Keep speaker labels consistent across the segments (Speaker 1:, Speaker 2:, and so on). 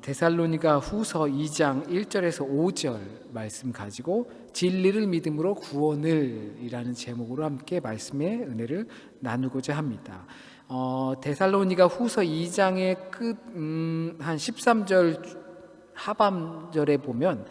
Speaker 1: 데살로니가 후서 2장 1절에서 5절 말씀 가지고 진리를 믿음으로 구원을 이라는 제목으로 함께 말씀의 은혜를 나누고자 합니다. 데살로니가 후서 2장의 끝 한 13절 하반절에 보면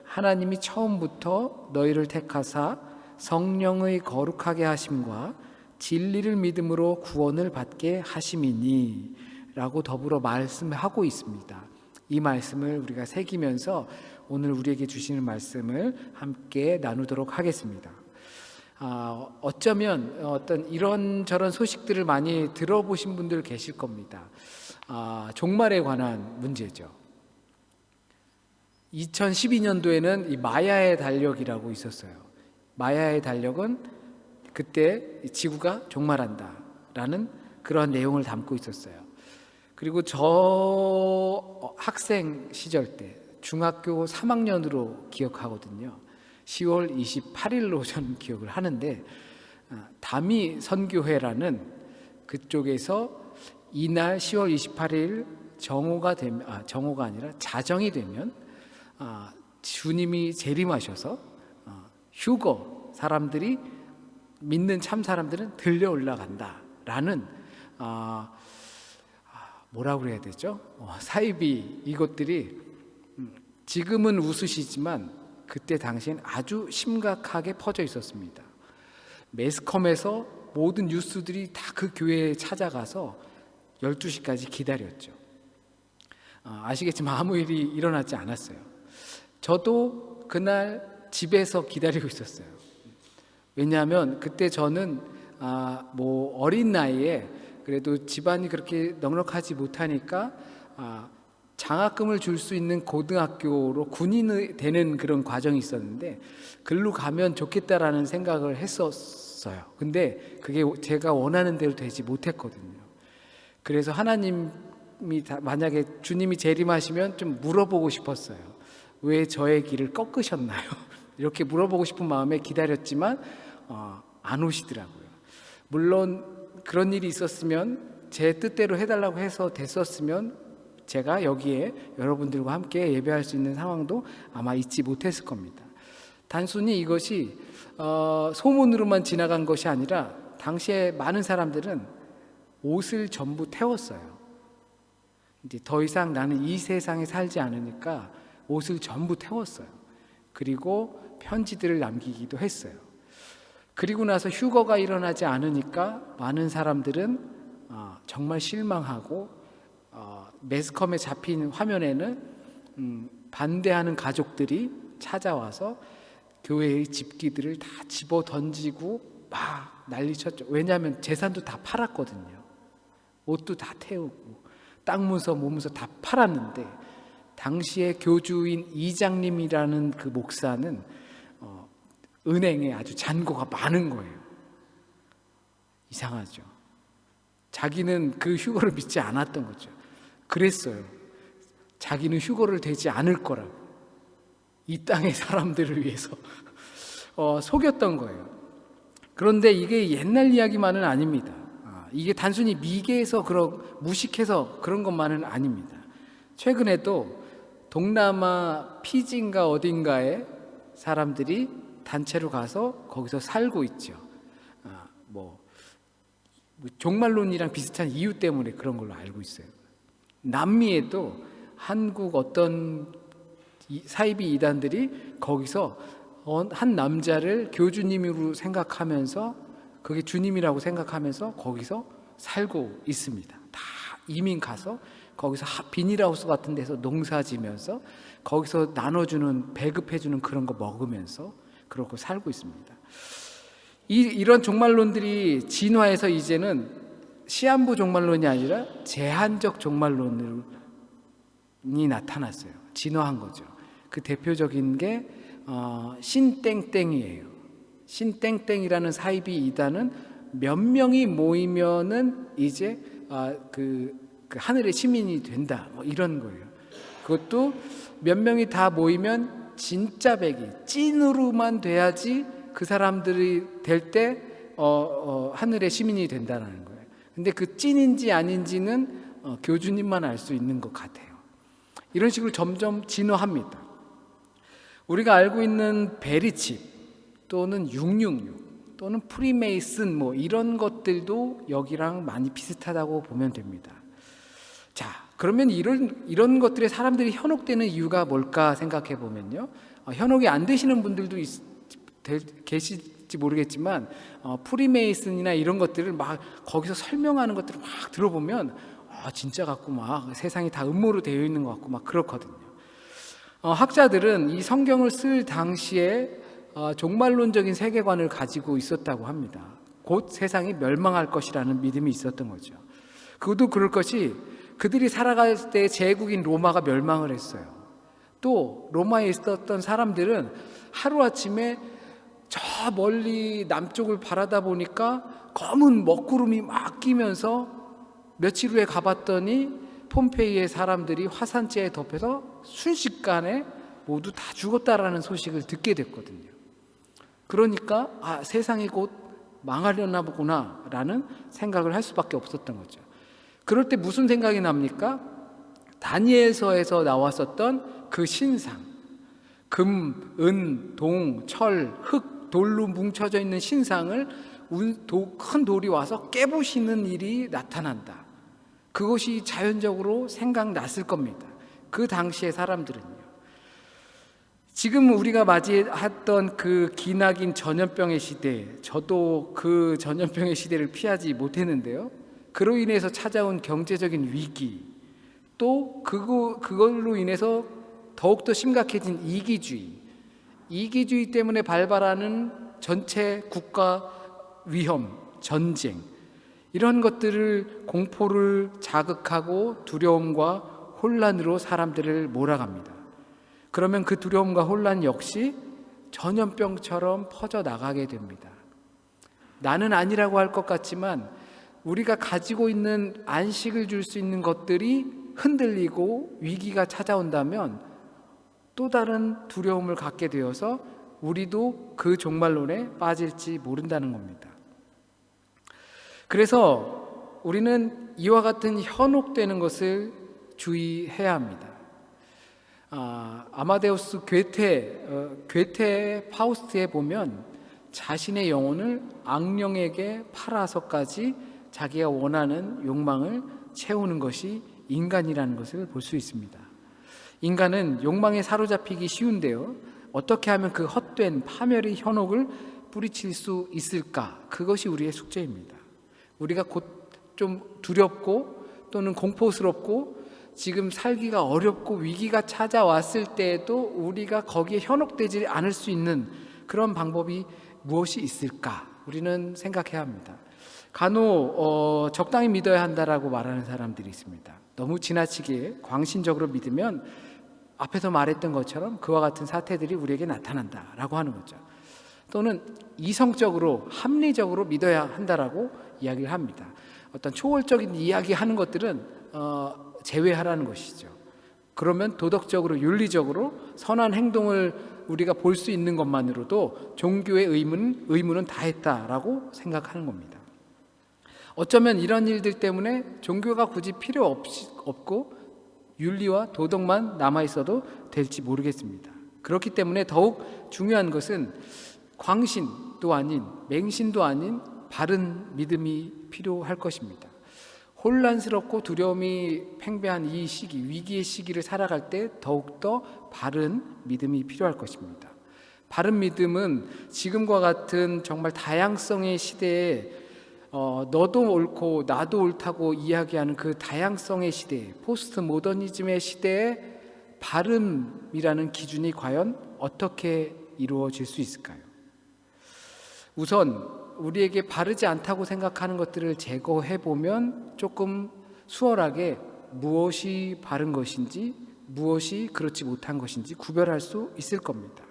Speaker 1: 하나님이 처음부터 너희를 택하사 성령의 거룩하게 하심과 진리를 믿음으로 구원을 받게 하심이니 라고 더불어 말씀하고 있습니다. 이 말씀을 우리가 새기면서 오늘 우리에게 주시는 말씀을 함께 나누도록 하겠습니다. 어쩌면 어떤 이런저런 소식들을 많이 들어보신 분들 계실 겁니다. 종말에 관한 문제죠. 2012년도에는 이 마야의 달력이라고 있었어요. 마야의 달력은 그때 지구가 종말한다라는 그러한 내용을 담고 있었어요. 그리고 저 학생 시절 때 중학교 3학년으로 기억하거든요. 10월 28일로 저는 기억을 하는데 다미 선교회라는 그쪽에서 이날 10월 28일 정오가 아니라 자정이 되면 주님이 재림하셔서 휴거 사람들이 믿는 참 사람들은 들려 올라간다라는 뭐라고 그래야 되죠? 사이비 이것들이 지금은 웃으시지만 그때 당시엔 아주 심각하게 퍼져 있었습니다. 매스컴에서 모든 뉴스들이 다 그 교회에 찾아가서 12시까지 기다렸죠. 아시겠지만 아무 일이 일어나지 않았어요. 저도 그날 집에서 기다리고 있었어요. 왜냐하면 그때 저는 어린 나이에 그래도 집안이 그렇게 넉넉하지 못하니까 장학금을 줄 수 있는 고등학교로 군인이 되는 그런 과정이 있었는데 글로 가면 좋겠다라는 생각을 했었어요. 근데 그게 제가 원하는 대로 되지 못했거든요. 그래서 하나님이 만약에 주님이 재림하시면 좀 물어보고 싶었어요. 왜 저의 길을 꺾으셨나요? 이렇게 물어보고 싶은 마음에 기다렸지만 안 오시더라고요. 물론 그런 일이 있었으면 제 뜻대로 해달라고 해서 됐었으면 제가 여기에 여러분들과 함께 예배할 수 있는 상황도 아마 있지 못했을 겁니다. 단순히 이것이 소문으로만 지나간 것이 아니라 당시에 많은 사람들은 옷을 전부 태웠어요. 이제 더 이상 나는 이 세상에 살지 않으니까 옷을 전부 태웠어요. 그리고 편지들을 남기기도 했어요. 그리고 나서 휴거가 일어나지 않으니까 많은 사람들은 정말 실망하고 매스컴에 잡힌 화면에는 반대하는 가족들이 찾아와서 교회의 집기들을 다 집어 던지고 막 난리쳤죠. 왜냐하면 재산도 다 팔았거든요. 옷도 다 태우고 땅 문서 몸문서 다 팔았는데 당시에 교주인 이장님이라는 그 목사는 은행에 아주 잔고가 많은 거예요. 이상하죠. 자기는 그 휴거를 믿지 않았던 거죠. 그랬어요. 자기는 휴거를 되지 않을 거라고. 이 땅의 사람들을 위해서 속였던 거예요. 그런데 이게 옛날 이야기만은 아닙니다. 이게 단순히 미개해서 무식해서 그런 것만은 아닙니다. 최근에도 동남아 피지인가 어딘가에 사람들이 단체로 가서 거기서 살고 있죠. 종말론이랑 비슷한 이유 때문에 그런 걸로 알고 있어요. 남미에도 한국 어떤 사이비 이단들이 거기서 한 남자를 교주님으로 생각하면서 그게 주님이라고 생각하면서 거기서 살고 있습니다. 다 이민 가서 거기서 비닐하우스 같은 데서 농사지면서 거기서 나눠주는 배급해주는 그런 거 먹으면서 그러고 살고 있습니다. 이런 종말론들이 진화해서 이제는 시한부 종말론이 아니라 제한적 종말론이 나타났어요. 진화한 거죠. 그 대표적인 게 신땡땡이에요. 신땡땡이라는 사이비 이단은 몇 명이 모이면은 이제 그 하늘의 시민이 된다. 이런 거예요. 그것도 몇 명이 다 모이면 진짜 백이 찐으로만 돼야지 그 사람들이 될 때 하늘의 시민이 된다는 거예요. 근데 그 찐인지 아닌지는 교주님만 알 수 있는 것 같아요. 이런 식으로 점점 진화합니다. 우리가 알고 있는 베리칩 또는 666 또는 프리메이슨 뭐 이런 것들도 여기랑 많이 비슷하다고 보면 됩니다. 자, 그러면 이런 것들에 사람들이 현혹되는 이유가 뭘까 생각해 보면요. 현혹이 안 되시는 분들도 계실지 모르겠지만 프리메이슨이나 이런 것들을 막 거기서 설명하는 것들을 막 들어보면 진짜 같고 막 세상이 다 음모로 되어 있는 것 같고 막 그렇거든요. 학자들은 이 성경을 쓸 당시에 종말론적인 세계관을 가지고 있었다고 합니다. 곧 세상이 멸망할 것이라는 믿음이 있었던 거죠. 그것도 그럴 것이 그들이 살아갈 때 제국인 로마가 멸망을 했어요. 또 로마에 있었던 사람들은 하루아침에 저 멀리 남쪽을 바라다 보니까 검은 먹구름이 막 끼면서 며칠 후에 가봤더니 폼페이의 사람들이 화산재에 덮여서 순식간에 모두 다 죽었다라는 소식을 듣게 됐거든요. 그러니까 세상이 곧 망하려나 보구나 라는 생각을 할 수밖에 없었던 거죠. 그럴 때 무슨 생각이 납니까? 다니엘서에서 나왔었던 그 신상, 금, 은, 동, 철, 흙, 돌로 뭉쳐져 있는 신상을 큰 돌이 와서 깨부시는 일이 나타난다. 그것이 자연적으로 생각났을 겁니다. 그 당시의 사람들은요. 지금 우리가 맞이했던 그 기나긴 전염병의 시대, 저도 그 전염병의 시대를 피하지 못했는데요. 그로 인해서 찾아온 경제적인 위기, 또 그걸로 인해서 더욱더 심각해진 이기주의 때문에 발발하는 전체 국가 위험, 전쟁, 이런 것들을 공포를 자극하고 두려움과 혼란으로 사람들을 몰아갑니다. 그러면 그 두려움과 혼란 역시 전염병처럼 퍼져나가게 됩니다. 나는 아니라고 할 것 같지만 우리가 가지고 있는 안식을 줄 수 있는 것들이 흔들리고 위기가 찾아온다면 또 다른 두려움을 갖게 되어서 우리도 그 종말론에 빠질지 모른다는 겁니다. 그래서 우리는 이와 같은 현혹되는 것을 주의해야 합니다. 아마데우스 괴테 파우스트에 보면 자신의 영혼을 악령에게 팔아서까지 자기가 원하는 욕망을 채우는 것이 인간이라는 것을 볼 수 있습니다. 인간은 욕망에 사로잡히기 쉬운데요. 어떻게 하면 그 헛된 파멸의 현혹을 뿌리칠 수 있을까? 그것이 우리의 숙제입니다. 우리가 곧 좀 두렵고 또는 공포스럽고 지금 살기가 어렵고 위기가 찾아왔을 때에도 우리가 거기에 현혹되지 않을 수 있는 그런 방법이 무엇이 있을까? 우리는 생각해야 합니다. 간혹 적당히 믿어야 한다라고 말하는 사람들이 있습니다. 너무 지나치게 광신적으로 믿으면 앞에서 말했던 것처럼 그와 같은 사태들이 우리에게 나타난다라고 하는 거죠. 또는 이성적으로 합리적으로 믿어야 한다라고 이야기를 합니다. 어떤 초월적인 이야기하는 것들은 제외하라는 것이죠. 그러면 도덕적으로 윤리적으로 선한 행동을 우리가 볼 수 있는 것만으로도 종교의 의무는 다했다라고 생각하는 겁니다. 어쩌면 이런 일들 때문에 종교가 굳이 필요 없고 윤리와 도덕만 남아있어도 될지 모르겠습니다. 그렇기 때문에 더욱 중요한 것은 광신도 아닌 맹신도 아닌 바른 믿음이 필요할 것입니다. 혼란스럽고 두려움이 팽배한 이 시기, 위기의 시기를 살아갈 때 더욱더 바른 믿음이 필요할 것입니다. 바른 믿음은 지금과 같은 정말 다양성의 시대에 너도 옳고 나도 옳다고 이야기하는 그 다양성의 시대, 포스트 모더니즘의 시대에 바름이라는 기준이 과연 어떻게 이루어질 수 있을까요? 우선 우리에게 바르지 않다고 생각하는 것들을 제거해 보면 조금 수월하게 무엇이 바른 것인지 무엇이 그렇지 못한 것인지 구별할 수 있을 겁니다.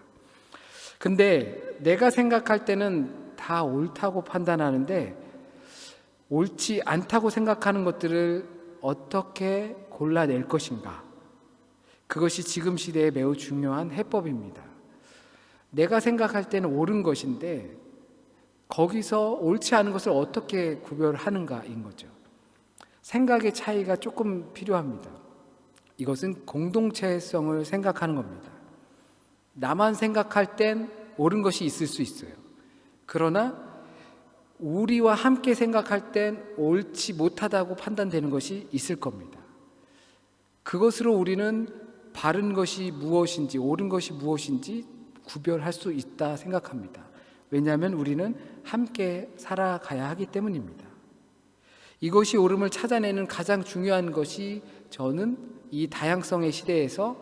Speaker 1: 근데 내가 생각할 때는 다 옳다고 판단하는데 옳지 않다고 생각하는 것들을 어떻게 골라낼 것인가? 그것이 지금 시대에 매우 중요한 해법입니다. 내가 생각할 때는 옳은 것인데 거기서 옳지 않은 것을 어떻게 구별하는가인 거죠. 생각의 차이가 조금 필요합니다. 이것은 공동체성을 생각하는 겁니다. 나만 생각할 땐 옳은 것이 있을 수 있어요. 그러나 우리와 함께 생각할 땐 옳지 못하다고 판단되는 것이 있을 겁니다. 그것으로 우리는 바른 것이 무엇인지 옳은 것이 무엇인지 구별할 수 있다 생각합니다. 왜냐하면 우리는 함께 살아가야 하기 때문입니다. 이것이 옳음을 찾아내는 가장 중요한 것이 저는 이 다양성의 시대에서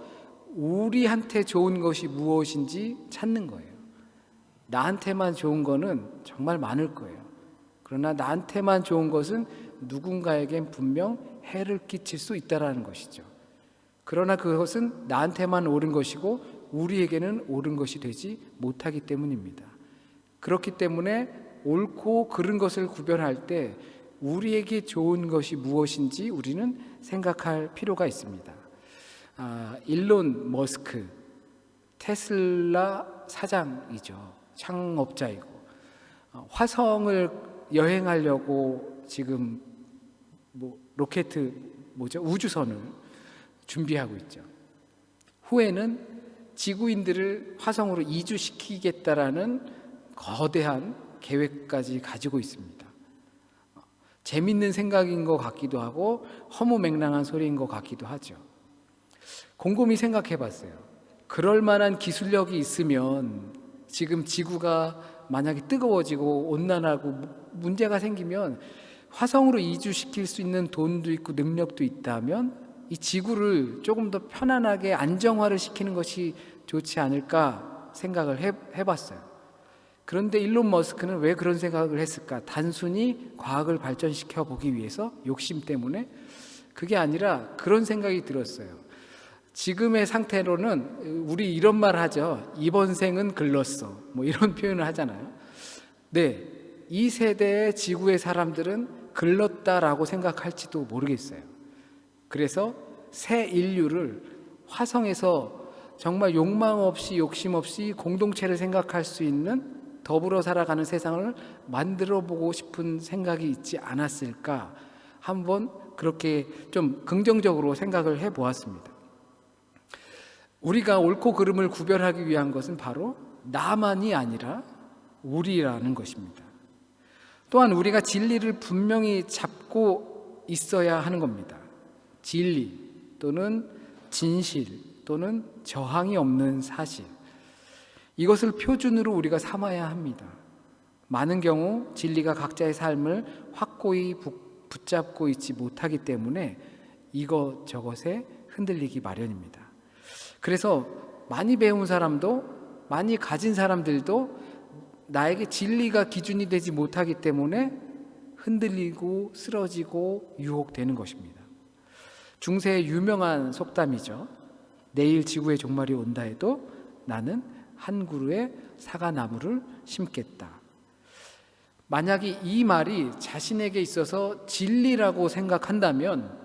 Speaker 1: 우리한테 좋은 것이 무엇인지 찾는 거예요. 나한테만 좋은 거는 정말 많을 거예요. 그러나 나한테만 좋은 것은 누군가에겐 분명 해를 끼칠 수 있다는 것이죠. 그러나 그것은 나한테만 옳은 것이고 우리에게는 옳은 것이 되지 못하기 때문입니다. 그렇기 때문에 옳고 그른 것을 구별할 때 우리에게 좋은 것이 무엇인지 우리는 생각할 필요가 있습니다. 일론 머스크, 테슬라 사장이죠. 창업자이고 화성을 여행하려고 지금 로켓 우주선을 준비하고 있죠. 후에는 지구인들을 화성으로 이주시키겠다라는 거대한 계획까지 가지고 있습니다. 재밌는 생각인 것 같기도 하고 허무맹랑한 소리인 것 같기도 하죠. 곰곰이 생각해 봤어요. 그럴 만한 기술력이 있으면 지금 지구가 만약에 뜨거워지고 온난하고 문제가 생기면 화성으로 이주시킬 수 있는 돈도 있고 능력도 있다면 이 지구를 조금 더 편안하게 안정화를 시키는 것이 좋지 않을까 생각을 해봤어요. 그런데 일론 머스크는 왜 그런 생각을 했을까? 단순히 과학을 발전시켜 보기 위해서 욕심 때문에? 그게 아니라 그런 생각이 들었어요. 지금의 상태로는 우리 이런 말 하죠. 이번 생은 글렀어. 이런 표현을 하잖아요. 네, 이 세대의 지구의 사람들은 글렀다라고 생각할지도 모르겠어요. 그래서 새 인류를 화성에서 정말 욕망 없이 욕심 없이 공동체를 생각할 수 있는 더불어 살아가는 세상을 만들어 보고 싶은 생각이 있지 않았을까 한번 그렇게 좀 긍정적으로 생각을 해 보았습니다. 우리가 옳고 그름을 구별하기 위한 것은 바로 나만이 아니라 우리라는 것입니다. 또한 우리가 진리를 분명히 잡고 있어야 하는 겁니다. 진리 또는 진실 또는 저항이 없는 사실, 이것을 표준으로 우리가 삼아야 합니다. 많은 경우 진리가 각자의 삶을 확고히 붙잡고 있지 못하기 때문에 이것저것에 흔들리기 마련입니다. 그래서 많이 배운 사람도 많이 가진 사람들도 나에게 진리가 기준이 되지 못하기 때문에 흔들리고 쓰러지고 유혹되는 것입니다. 중세의 유명한 속담이죠. 내일 지구의 종말이 온다 해도 나는 한 그루의 사과나무를 심겠다. 만약에 이 말이 자신에게 있어서 진리라고 생각한다면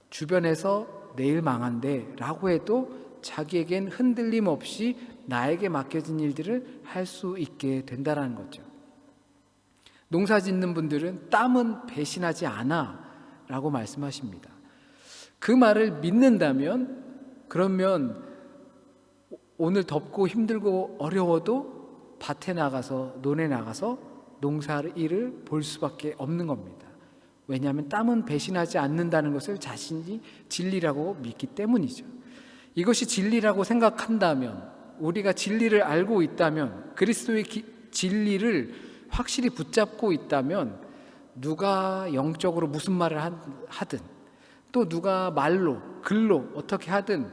Speaker 1: 주변에서 내일 망한대 라고 해도 자기에겐 흔들림 없이 나에게 맡겨진 일들을 할 수 있게 된다는 거죠. 농사 짓는 분들은 땀은 배신하지 않아 라고 말씀하십니다. 그 말을 믿는다면 그러면 오늘 덥고 힘들고 어려워도 밭에 나가서 논에 나가서 농사일을 볼 수밖에 없는 겁니다. 왜냐하면 땀은 배신하지 않는다는 것을 자신이 진리라고 믿기 때문이죠. 이것이 진리라고 생각한다면, 우리가 진리를 알고 있다면, 그리스도의 진리를 확실히 붙잡고 있다면 누가 영적으로 무슨 말을 하든 또 누가 말로 글로 어떻게 하든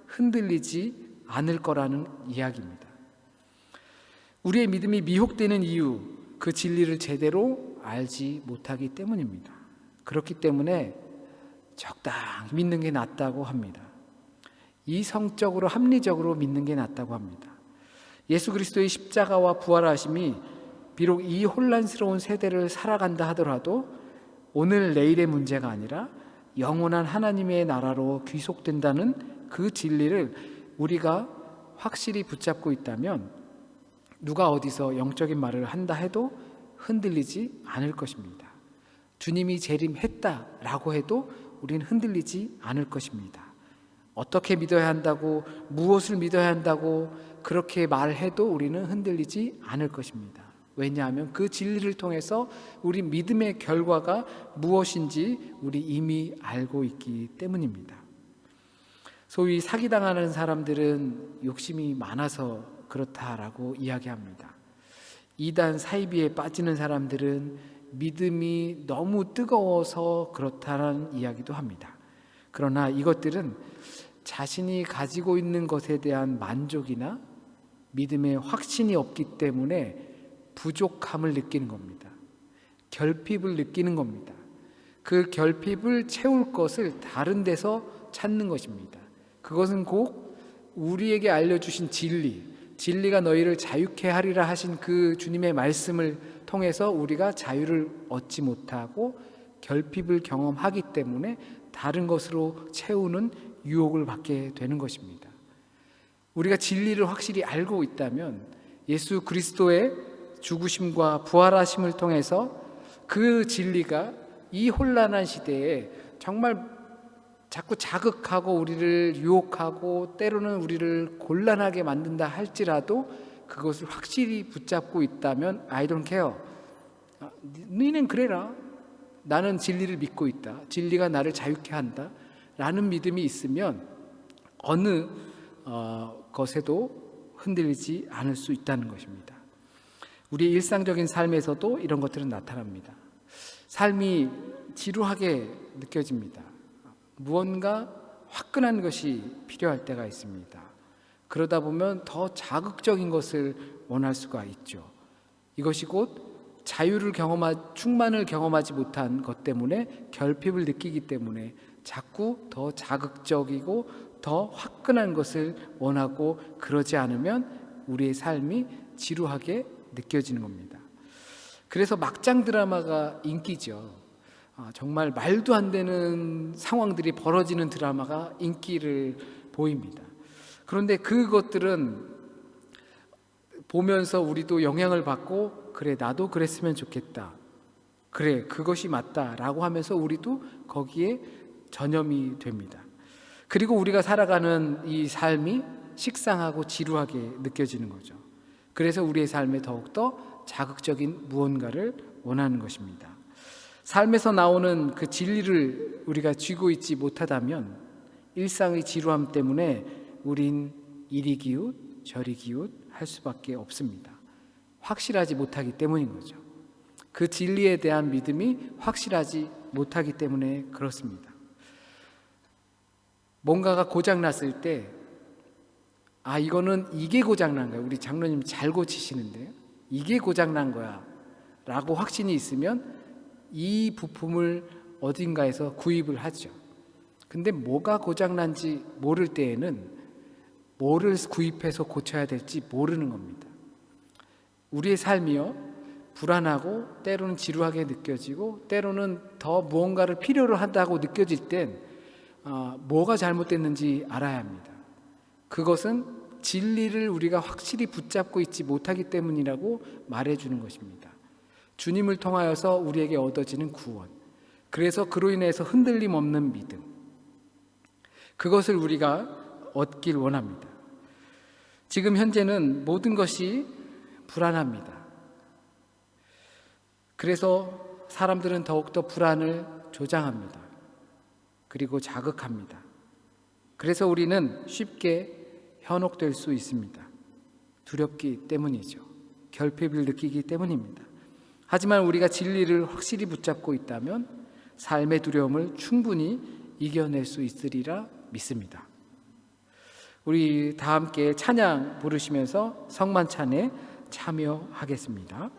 Speaker 1: 흔들리지 않을 거라는 이야기입니다. 우리의 믿음이 미혹되는 이유, 그 진리를 제대로 알지 못하기 때문입니다. 그렇기 때문에 적당히 믿는 게 낫다고 합니다. 이성적으로 합리적으로 믿는 게 낫다고 합니다. 예수 그리스도의 십자가와 부활하심이 비록 이 혼란스러운 세대를 살아간다 하더라도 오늘 내일의 문제가 아니라 영원한 하나님의 나라로 귀속된다는 그 진리를 우리가 확실히 붙잡고 있다면 누가 어디서 영적인 말을 한다 해도 흔들리지 않을 것입니다. 주님이 재림했다라고 해도 우리는 흔들리지 않을 것입니다. 어떻게 믿어야 한다고, 무엇을 믿어야 한다고 그렇게 말해도 우리는 흔들리지 않을 것입니다. 왜냐하면 그 진리를 통해서 우리 믿음의 결과가 무엇인지 우리 이미 알고 있기 때문입니다. 소위 사기당하는 사람들은 욕심이 많아서 그렇다라고 이야기합니다. 이단 사이비에 빠지는 사람들은 믿음이 너무 뜨거워서 그렇다는 이야기도 합니다. 그러나 이것들은 자신이 가지고 있는 것에 대한 만족이나 믿음의 확신이 없기 때문에 부족함을 느끼는 겁니다. 결핍을 느끼는 겁니다. 그 결핍을 채울 것을 다른 데서 찾는 것입니다. 그것은 곧 우리에게 알려주신 진리가 너희를 자유케 하리라 하신 그 주님의 말씀을 통해서 우리가 자유를 얻지 못하고 결핍을 경험하기 때문에 다른 것으로 채우는 유혹을 받게 되는 것입니다. 우리가 진리를 확실히 알고 있다면 예수 그리스도의 죽으심과 부활하심을 통해서 그 진리가 이 혼란한 시대에 정말 자꾸 자극하고 우리를 유혹하고 때로는 우리를 곤란하게 만든다 할지라도 그것을 확실히 붙잡고 있다면 I don't care. 너희는 그래라. 나는 진리를 믿고 있다. 진리가 나를 자유케 한다. 라는 믿음이 있으면 어느 것에도 흔들리지 않을 수 있다는 것입니다. 우리의 일상적인 삶에서도 이런 것들은 나타납니다. 삶이 지루하게 느껴집니다. 무언가 화끈한 것이 필요할 때가 있습니다. 그러다 보면 더 자극적인 것을 원할 수가 있죠. 이것이 곧 충만을 경험하지 못한 것 때문에 결핍을 느끼기 때문에 자꾸 더 자극적이고 더 화끈한 것을 원하고, 그러지 않으면 우리의 삶이 지루하게 느껴지는 겁니다. 그래서 막장 드라마가 인기죠. 정말 말도 안 되는 상황들이 벌어지는 드라마가 인기를 보입니다. 그런데 그것들은 보면서 우리도 영향을 받고, 그래 나도 그랬으면 좋겠다, 그래 그것이 맞다 라고 하면서 우리도 거기에 전염이 됩니다. 그리고 우리가 살아가는 이 삶이 식상하고 지루하게 느껴지는 거죠. 그래서 우리의 삶에 더욱더 자극적인 무언가를 원하는 것입니다. 삶에서 나오는 그 진리를 우리가 쥐고 있지 못하다면 일상의 지루함 때문에 우린 이리 기웃 저리 기웃 할 수밖에 없습니다. 확실하지 못하기 때문인 거죠. 그 진리에 대한 믿음이 확실하지 못하기 때문에 그렇습니다. 뭔가가 고장났을 때 이게 고장난 거야. 우리 장로님 잘 고치시는데요. 이게 고장난 거야 라고 확신이 있으면 이 부품을 어딘가에서 구입을 하죠. 근데 뭐가 고장난지 모를 때에는 뭐를 구입해서 고쳐야 될지 모르는 겁니다. 우리의 삶이요, 불안하고 때로는 지루하게 느껴지고 때로는 더 무언가를 필요로 한다고 느껴질 땐 뭐가 잘못됐는지 알아야 합니다. 그것은 진리를 우리가 확실히 붙잡고 있지 못하기 때문이라고 말해주는 것입니다. 주님을 통하여서 우리에게 얻어지는 구원, 그래서 그로 인해서 흔들림 없는 믿음, 그것을 우리가 얻길 원합니다. 지금 현재는 모든 것이 불안합니다. 그래서 사람들은 더욱더 불안을 조장합니다. 그리고 자극합니다. 그래서 우리는 쉽게 현혹될 수 있습니다. 두렵기 때문이죠. 결핍을 느끼기 때문입니다. 하지만 우리가 진리를 확실히 붙잡고 있다면 삶의 두려움을 충분히 이겨낼 수 있으리라 믿습니다. 우리 다 함께 찬양 부르시면서 성만찬에 참여하겠습니다.